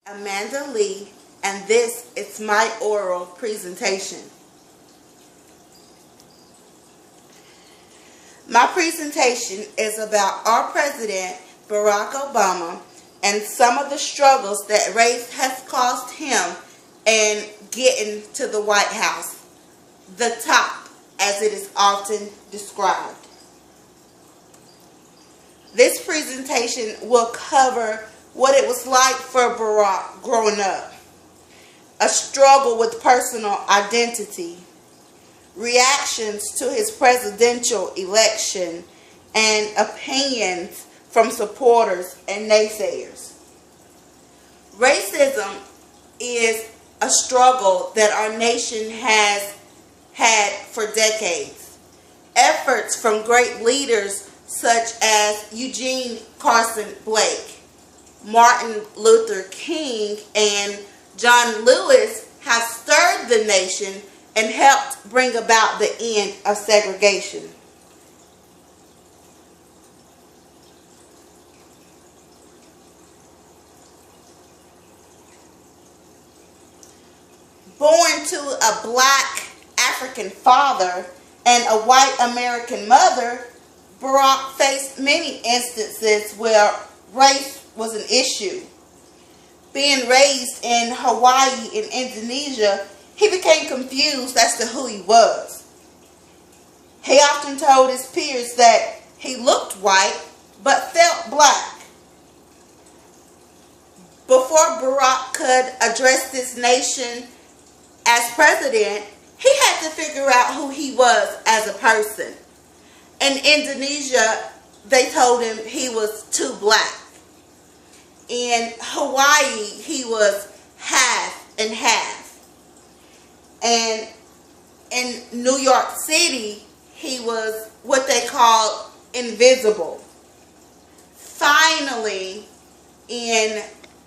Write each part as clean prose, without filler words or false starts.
Amanda Lee, and this is my oral presentation. My presentation is about our President, Barack Obama, and some of the struggles that race has caused him in getting to the White House, the top, as it is often described. This presentation will cover what it was like for Barack growing up, a struggle with personal identity, reactions to his presidential election, and opinions from supporters and naysayers. Racism is a struggle that our nation has had for decades. Efforts from great leaders such as Eugene Carson Blake, Martin Luther King, and John Lewis have stirred the nation and helped bring about the end of segregation. Born to a black African father and a white American mother, Barack faced many instances where race was an issue. Being raised in Hawaii and Indonesia, he became confused as to who he was. He often told his peers that he looked white but felt black. Before Barack could address this nation as president, he had to figure out who he was as a person. In Indonesia, they told him he was too black. In Hawaii, he was half and half. And in New York City, he was what they called invisible. Finally, in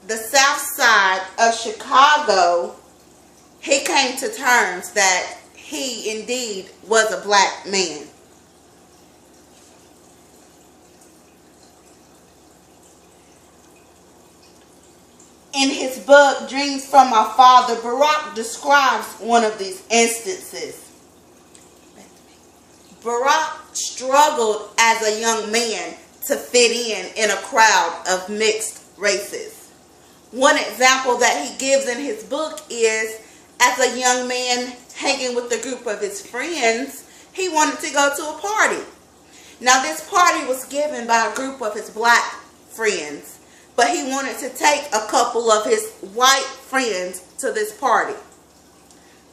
the south side of Chicago, he came to terms that he indeed was a black man. In his book, Dreams from My Father, Barack describes one of these instances. Barack struggled as a young man to fit in a crowd of mixed races. One example that he gives in his book is, as a young man hanging with a group of his friends, he wanted to go to a party. Now, this party was given by a group of his black friends, but he wanted to take a couple of his white friends to this party.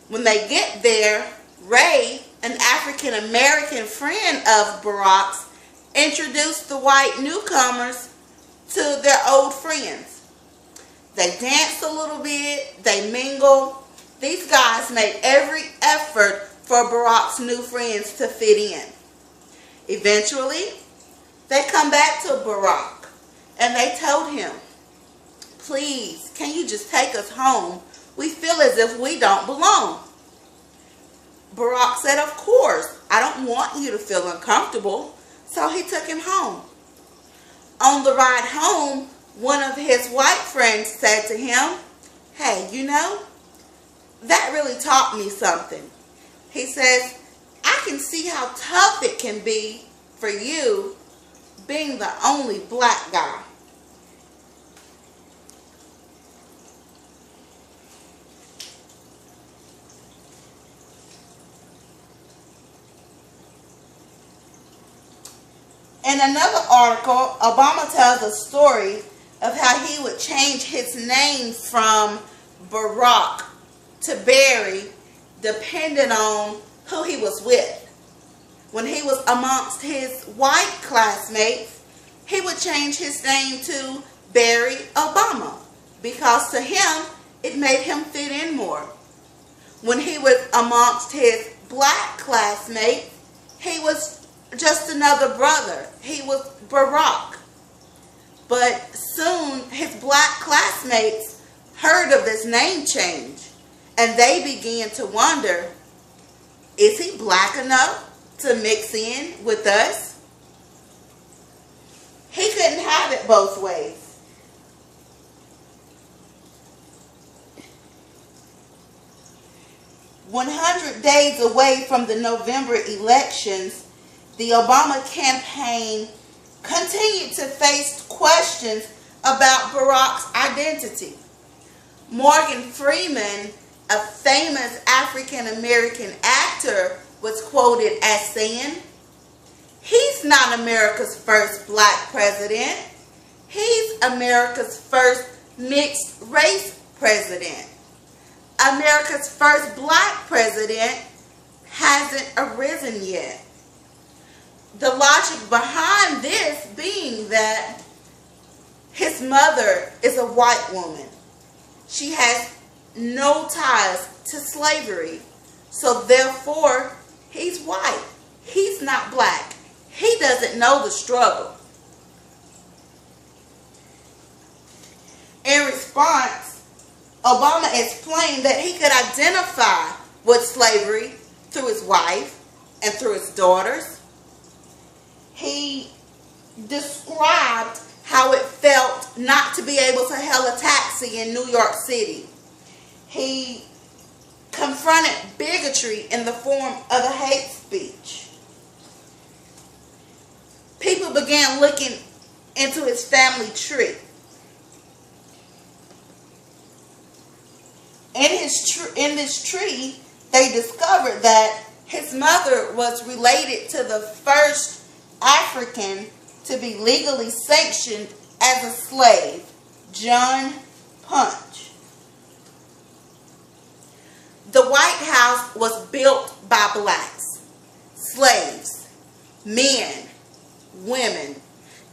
When they get there, Ray, an African American friend of Barack's, introduced the white newcomers to their old friends. They danced a little bit, they mingled. These guys made every effort for Barack's new friends to fit in. Eventually, they come back to Barack and they told him, "Please, can you just take us home? We feel as if we don't belong." Barack said, "Of course, I don't want you to feel uncomfortable." So he took him home. On the ride home, one of his white friends said to him, "Hey, you know, that really taught me something." He says, "I can see how tough it can be for you being the only black guy." In another article, Obama tells a story of how he would change his name from Barack to Barry depending on who he was with. When he was amongst his white classmates, he would change his name to Barry Obama because to him it made him fit in more. When he was amongst his black classmates, he was just another brother. He was Barack. But soon his black classmates heard of this name change and they began to wonder, is he black enough to mix in with us? He couldn't have it both ways. 100 days away from the November elections, the Obama campaign continued to face questions about Barack's identity. Morgan Freeman, a famous African-American actor, was quoted as saying, "He's not America's first black president. He's America's first mixed race president. America's first black president hasn't arisen yet." The logic behind this being that his mother is a white woman. She has no ties to slavery. So therefore, he's white. He's not black. He doesn't know the struggle. In response, Obama explained that he could identify with slavery through his wife and through his daughters. He described how it felt not to be able to hail a taxi in New York City. He confronted bigotry in the form of a hate speech. People began looking into his family tree. In this tree, they discovered that his mother was related to the first African to be legally sanctioned as a slave, John Punch. The White House was built by blacks, slaves, men, women.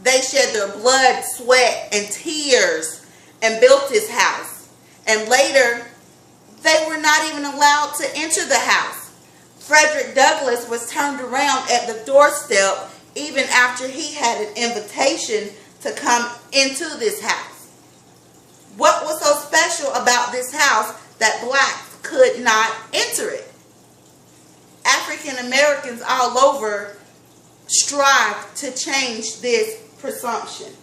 They shed their blood, sweat, and tears and built this house. And later, they were not even allowed to enter the house. Frederick Douglass was turned around at the doorstep even after he had an invitation to come into this house. What was so special about this house that blacks could not enter it? African Americans all over strive to change this presumption.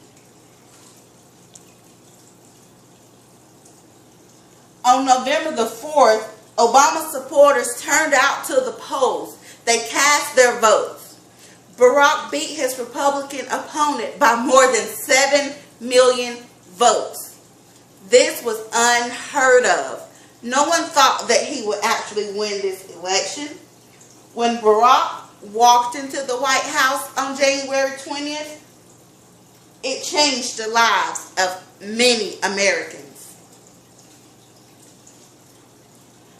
On November the 4th, Obama supporters turned out to the polls. They cast their votes. Barack beat his Republican opponent by more than 7 million votes. This was unheard of. No one thought that he would actually win this election. When Barack walked into the White House on January 20th, it changed the lives of many Americans.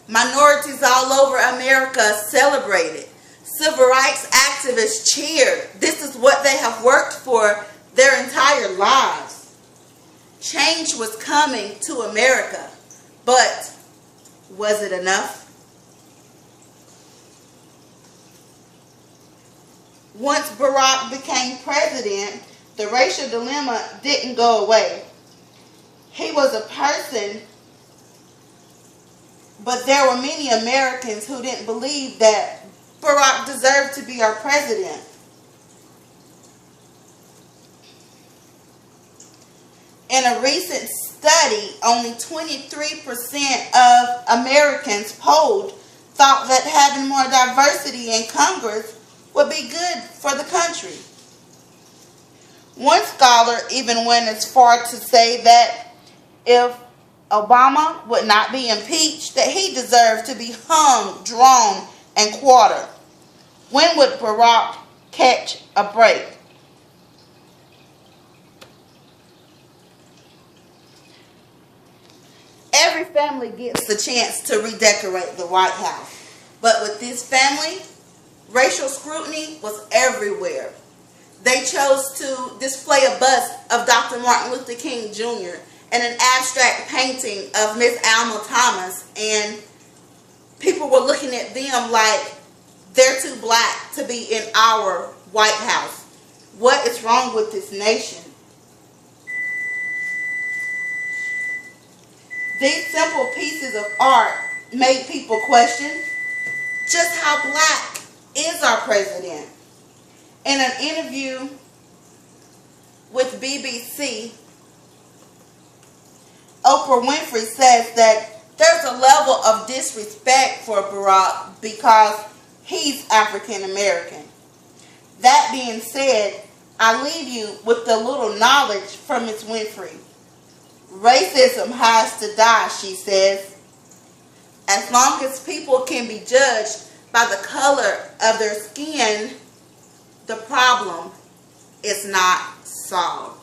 Minorities all over America celebrated. Civil rights activists cheered. This is what they have worked for their entire lives. Change was coming to America, but was it enough? Once Barack became president, the racial dilemma didn't go away. He was a person, but there were many Americans who didn't believe that Barack deserved to be our president. In a recent study, only 23% of Americans polled thought that having more diversity in Congress would be good for the country. One scholar even went as far to say that if Obama would not be impeached, that he deserved to be hung, drawn, and quartered. When would Barack catch a break? Every family gets the chance to redecorate the White House. But with this family, racial scrutiny was everywhere. They chose to display a bust of Dr. Martin Luther King Jr. and an abstract painting of Miss Alma Thomas, and people were looking at them like they're too black to be in our White House. What is wrong with this nation? These simple pieces of art made people question just how black is our president. In an interview with BBC, Oprah Winfrey says that there's a level of disrespect for Barack because he's African American. That being said, I leave you with a little knowledge from Ms. Winfrey. Racism has to die, she says. As long as people can be judged by the color of their skin, the problem is not solved.